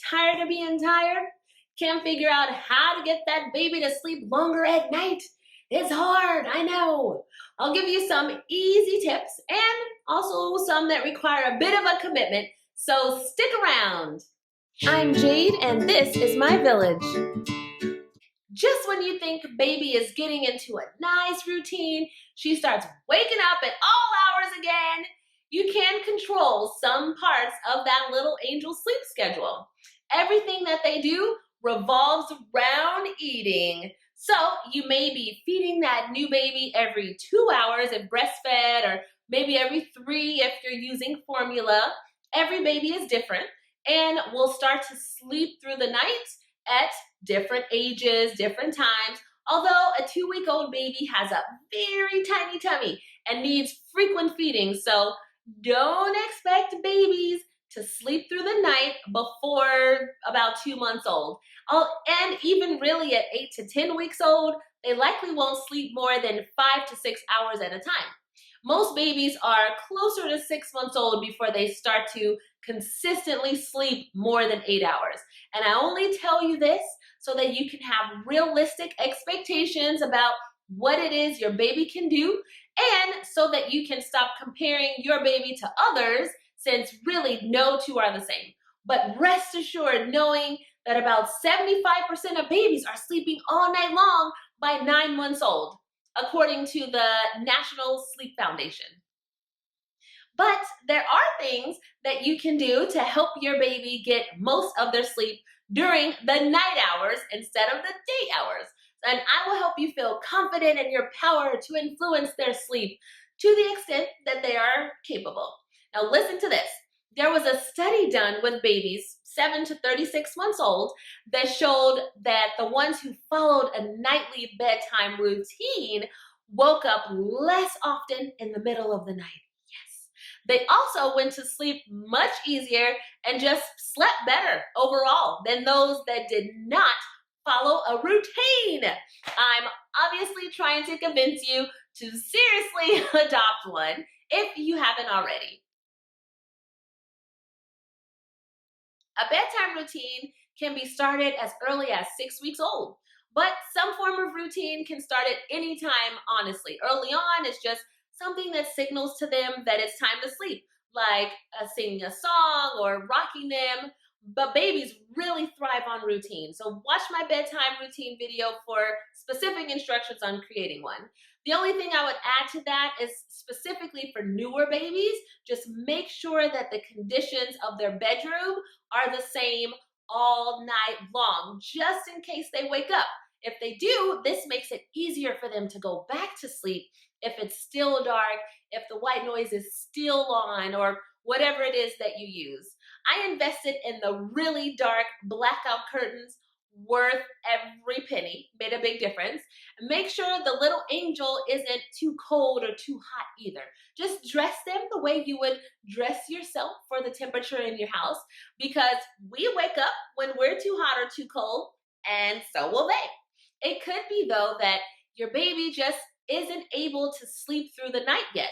Tired of being tired? Can't figure out how to get that baby to sleep longer at night? It's hard, I know. I'll give you some easy tips and also some that require a bit of a commitment, so stick around. I'm Jade and this is my village. Just when you think baby is getting into a nice routine, she starts waking up at all hours again. You can control some parts of that little angel sleep schedule. Everything that they do revolves around eating. So you may be feeding that new baby every 2 hours if breastfed, or maybe every 3 if you're using formula. Every baby is different and will start to sleep through the night at different ages, different times. Although a 2-week-old baby has a very tiny tummy and needs frequent feeding, so don't expect babies to sleep through the night before about 2 months old. And even really at 8 to 10 weeks old, they likely won't sleep more than 5 to 6 hours at a time. Most babies are closer to 6 months old before they start to consistently sleep more than 8 hours. And I only tell you this so that you can have realistic expectations about what it is your baby can do, and so that you can stop comparing your baby to others, since really no two are the same. But rest assured knowing that about 75% of babies are sleeping all night long by 9 months old, according to the National Sleep Foundation. But there are things that you can do to help your baby get most of their sleep during the night hours instead of the day hours. And I will help you feel confident in your power to influence their sleep to the extent that they are capable. Now listen to this. There was a study done with babies 7 to 36 months old that showed that the ones who followed a nightly bedtime routine woke up less often in the middle of the night. Yes. They also went to sleep much easier and just slept better overall than those that did not follow a routine. I'm obviously trying to convince you to seriously adopt one if you haven't already. A bedtime routine can be started as early as 6 weeks old, but some form of routine can start at any time, honestly. Early on, it's just something that signals to them that it's time to sleep, like singing a song or rocking them. But babies really thrive on routine. So watch my bedtime routine video for specific instructions on creating one. The only thing I would add to that is specifically for newer babies, just make sure that the conditions of their bedroom are the same all night long, just in case they wake up. If they do, this makes it easier for them to go back to sleep if it's still dark, if the white noise is still on, or whatever it is that you use. I invested in the really dark blackout curtains, worth every penny, made a big difference. Make sure the little angel isn't too cold or too hot either. Just dress them the way you would dress yourself for the temperature in your house, because we wake up when we're too hot or too cold, and so will they. It could be though that your baby just isn't able to sleep through the night yet,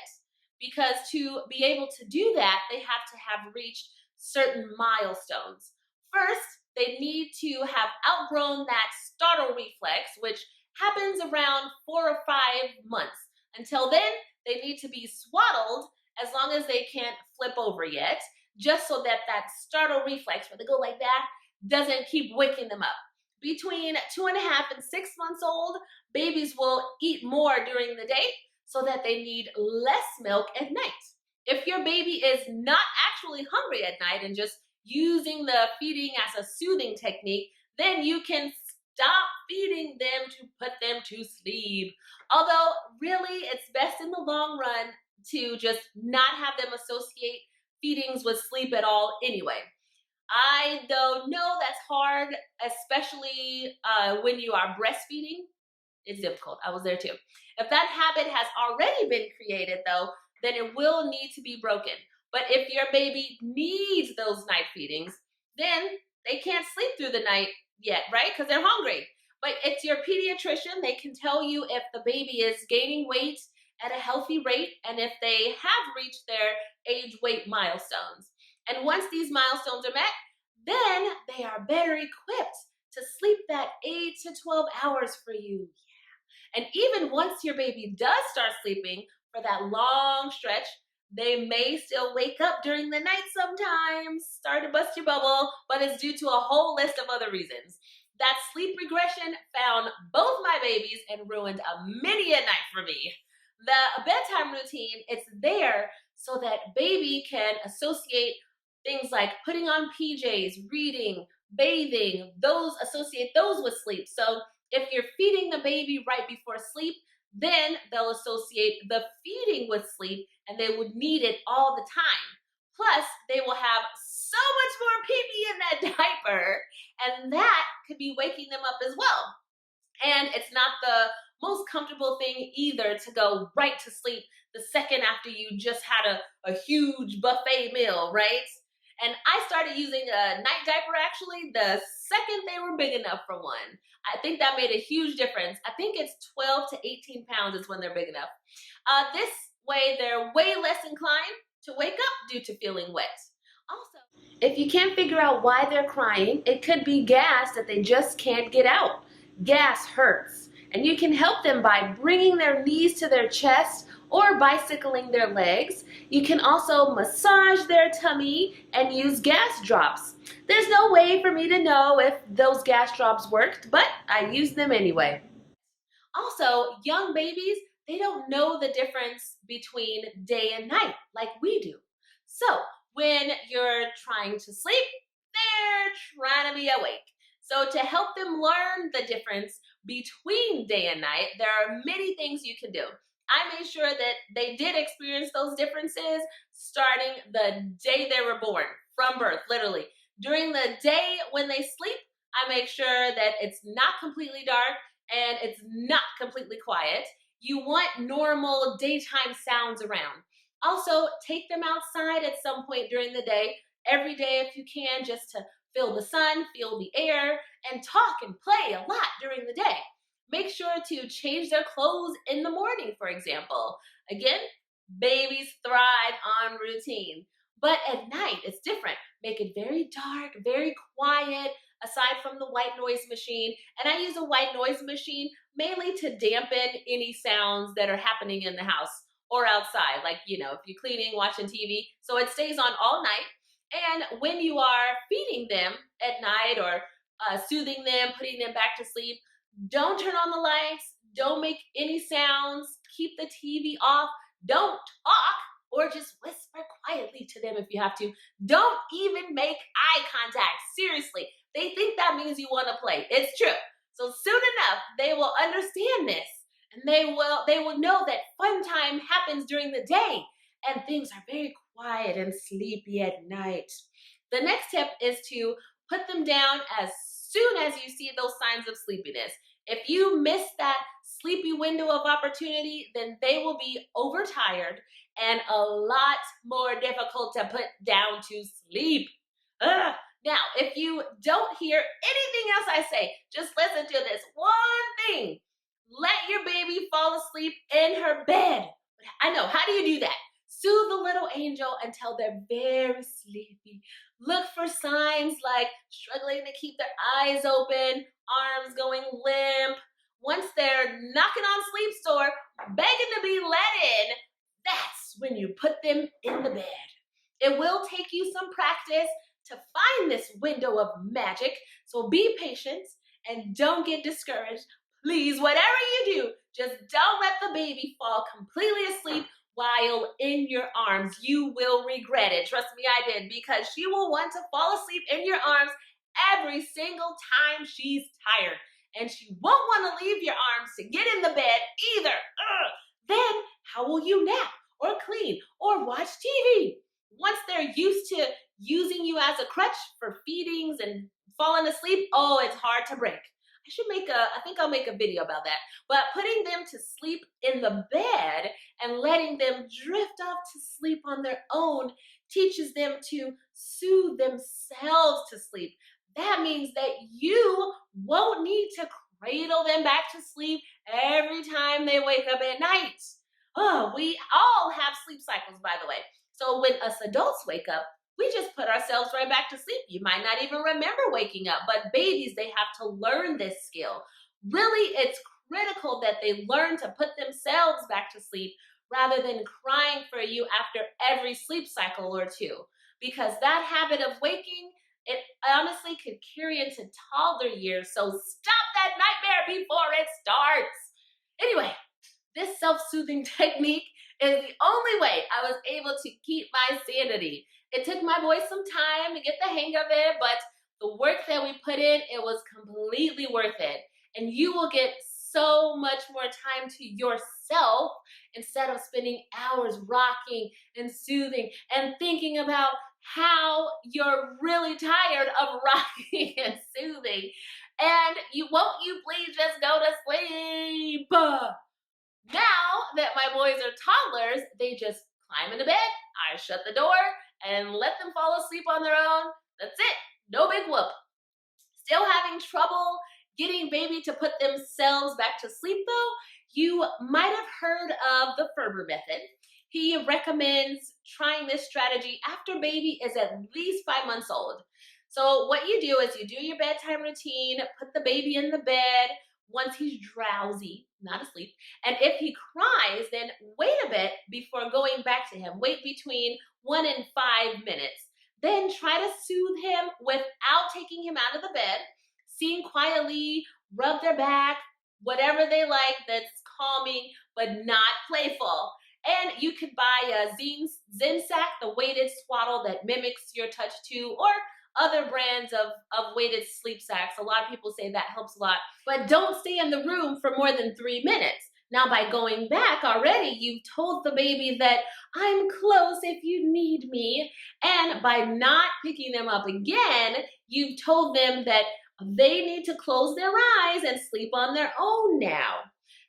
because to be able to do that, they have to have reached certain milestones. First, they need to have outgrown that startle reflex, which happens around 4 or 5 months. Until then, they need to be swaddled as long as they can't flip over yet, just so that that startle reflex, where they go like that, doesn't keep waking them up. Between 2.5 and 6 months old, babies will eat more during the day so that they need less milk at night. If your baby is not actually hungry at night and just using the feeding as a soothing technique, then you can stop feeding them to put them to sleep. Although really it's best in the long run to just not have them associate feedings with sleep at all anyway. I though know that's hard, especially when you are breastfeeding. It's difficult. I was there too. If that habit has already been created though, then it will need to be broken. But if your baby needs those night feedings, then they can't sleep through the night yet, right? Because they're hungry. But it's your pediatrician. They can tell you if the baby is gaining weight at a healthy rate and if they have reached their age weight milestones. And once these milestones are met, then they are better equipped to sleep that 8 to 12 hours for you. And even once your baby does start sleeping for that long stretch, they may still wake up during the night sometimes, start to bust your bubble, but it's due to a whole list of other reasons. That sleep regression found both my babies and ruined a many a night for me. The bedtime routine, it's there so that baby can associate things like putting on PJs, reading, bathing, those associate those with sleep. So if you're feeding the baby right before sleep, then they'll associate the feeding with sleep and they would need it all the time. Plus, they will have so much more pee pee in that diaper, and that could be waking them up as well. And it's not the most comfortable thing either to go right to sleep the second after you just had a huge buffet meal, right? And I started using a night diaper actually the second they were big enough for one. I think that made a huge difference. I think it's 12 to 18 pounds is when they're big enough. This way, they're way less inclined to wake up due to feeling wet. Also, if you can't figure out why they're crying, it could be gas that they just can't get out. Gas hurts, and you can help them by bringing their knees to their chest or bicycling their legs. You can also massage their tummy and use gas drops. There's no way for me to know if those gas drops worked, but I use them anyway. Also, young babies, they don't know the difference between day and night like we do. So, when you're trying to sleep, they're trying to be awake. So, to help them learn the difference between day and night, there are many things you can do. I made sure that they did experience those differences starting the day they were born, from birth, literally. During the day when they sleep, I make sure that it's not completely dark and it's not completely quiet. You want normal daytime sounds around. Also, take them outside at some point during the day, every day if you can, just to feel the sun, feel the air, and talk and play a lot during the day. Make sure to change their clothes in the morning, for example. Again, babies thrive on routine. But at night, it's different. Make it very dark, very quiet, aside from the white noise machine. And I use a white noise machine mainly to dampen any sounds that are happening in the house or outside, like, if you're cleaning, watching TV. So it stays on all night. And when you are feeding them at night or soothing them, putting them back to sleep, don't turn on the lights, don't make any sounds, keep the TV off, don't talk, or just whisper quietly to them if you have to. Don't even make eye contact. Seriously, they think that means you want to play. It's true. So soon enough, they will understand this, and they will know that fun time happens during the day and things are very quiet and sleepy at night. The next tip is to put them down as soon as you see those signs of sleepiness. If you miss that sleepy window of opportunity, then they will be overtired and a lot more difficult to put down to sleep. Ugh. Now, if you don't hear anything else I say, just listen to this one thing. Let your baby fall asleep in her bed. I know, how do you do that? Soothe the little angel until they're very sleepy. Look for signs like struggling to keep their eyes open, arms going limp. Once they're knocking on sleep's door, begging to be let in, that's when you put them in the bed. It will take you some practice to find this window of magic, so be patient and don't get discouraged. Please, whatever you do, just don't let the baby fall completely asleep while in your arms. You will regret it. Trust me, I did, because she will want to fall asleep in your arms every single time she's tired. And she won't want to leave your arms to get in the bed either. Ugh. Then how will you nap or clean or watch TV? Once they're used to using you as a crutch for feedings and falling asleep, oh, it's hard to break. I think I'll make a video about that. But putting them to sleep in the bed and letting them drift off to sleep on their own teaches them to soothe themselves to sleep. That means that you won't need to cradle them back to sleep every time they wake up at night. Oh, we all have sleep cycles, by the way. So when us adults wake up, we just put ourselves right back to sleep. You might not even remember waking up, but babies, they have to learn this skill. Really, it's critical that they learn to put themselves back to sleep rather than crying for you after every sleep cycle or two. Because that habit of waking, it honestly could carry into toddler years. So stop that nightmare before it starts. Anyway, this self-soothing technique is the only way I was able to keep my sanity. It took my boys some time to get the hang of it, but the work that we put in, it was completely worth it. And you will get so much more time to yourself instead of spending hours rocking and soothing and thinking about how you're really tired of rocking and soothing. And won't you please just go to sleep? Now that my boys are toddlers, they just climb into bed, I shut the door, and let them fall asleep on their own. That's it. No big whoop. Still having trouble getting baby to put themselves back to sleep though? You might have heard of the Ferber method. He recommends trying this strategy after baby is at least 5 months old. So what you do is you do your bedtime routine, put the baby in the bed once he's drowsy, not asleep. And if he cries, then wait a bit before going back to him. Wait between 1 and 5 minutes. Then try to soothe him without taking him out of the bed. Sing quietly, rub their back, whatever they like that's calming but not playful. And you could buy a Zen sack, the weighted swaddle that mimics your touch too, or other brands of weighted sleep sacks. A lot of people say that helps a lot. But don't stay in the room for more than 3 minutes. Now, by going back already, you've told the baby that I'm close if you need me. And by not picking them up again, you've told them that they need to close their eyes and sleep on their own now.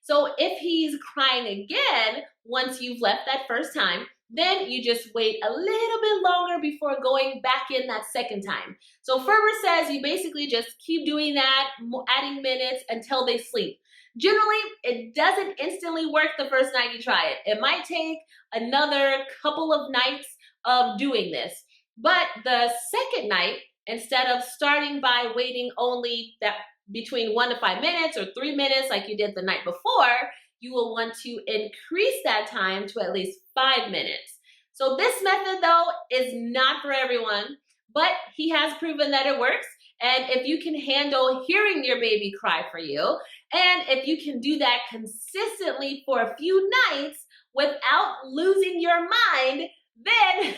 So if he's crying again, once you've left that first time, then you just wait a little bit longer before going back in that second time. So Ferber says you basically just keep doing that, adding minutes until they sleep. Generally, it doesn't instantly work the first night you try it. It might take another couple of nights of doing this. But the second night, instead of starting by waiting only that between 1 to 5 minutes or 3 minutes like you did the night before, you will want to increase that time to at least 5 minutes. So this method though is not for everyone, but he has proven that it works. And if you can handle hearing your baby cry for you, and if you can do that consistently for a few nights without losing your mind, then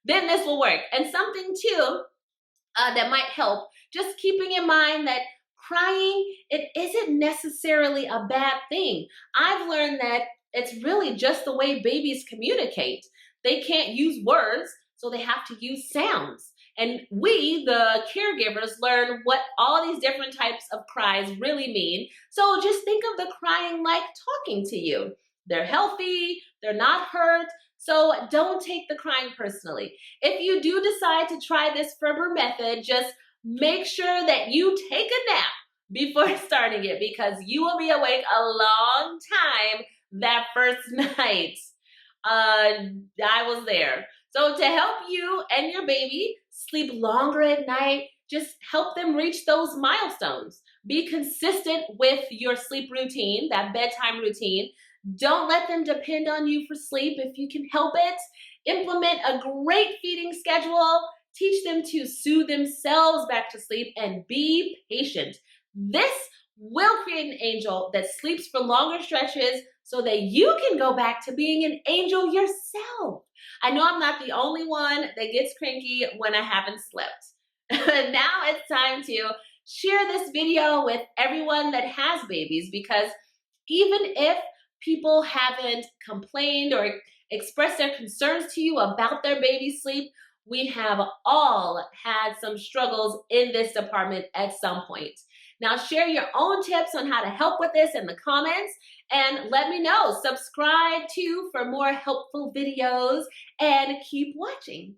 then this will work. And something too that might help, just keeping in mind that crying, it isn't necessarily a bad thing. I've learned that it's really just the way babies communicate. They can't use words, so they have to use sounds. And we, the caregivers, learn what all these different types of cries really mean. So just think of the crying like talking to you. They're healthy, they're not hurt, so don't take the crying personally. If you do decide to try this Ferber method, just make sure that you take a nap before starting it, because you will be awake a long time that first night. I was there. So to help you and your baby sleep longer at night, just help them reach those milestones. Be consistent with your sleep routine, that bedtime routine. Don't let them depend on you for sleep if you can help it. Implement a great feeding schedule. Teach them to soothe themselves back to sleep and be patient. This will create an angel that sleeps for longer stretches so that you can go back to being an angel yourself. I know I'm not the only one that gets cranky when I haven't slept. Now it's time to share this video with everyone that has babies, because even if people haven't complained or expressed their concerns to you about their baby's sleep, we have all had some struggles in this department at some point. Now share your own tips on how to help with this in the comments, and let me know. Subscribe too for more helpful videos, and keep watching.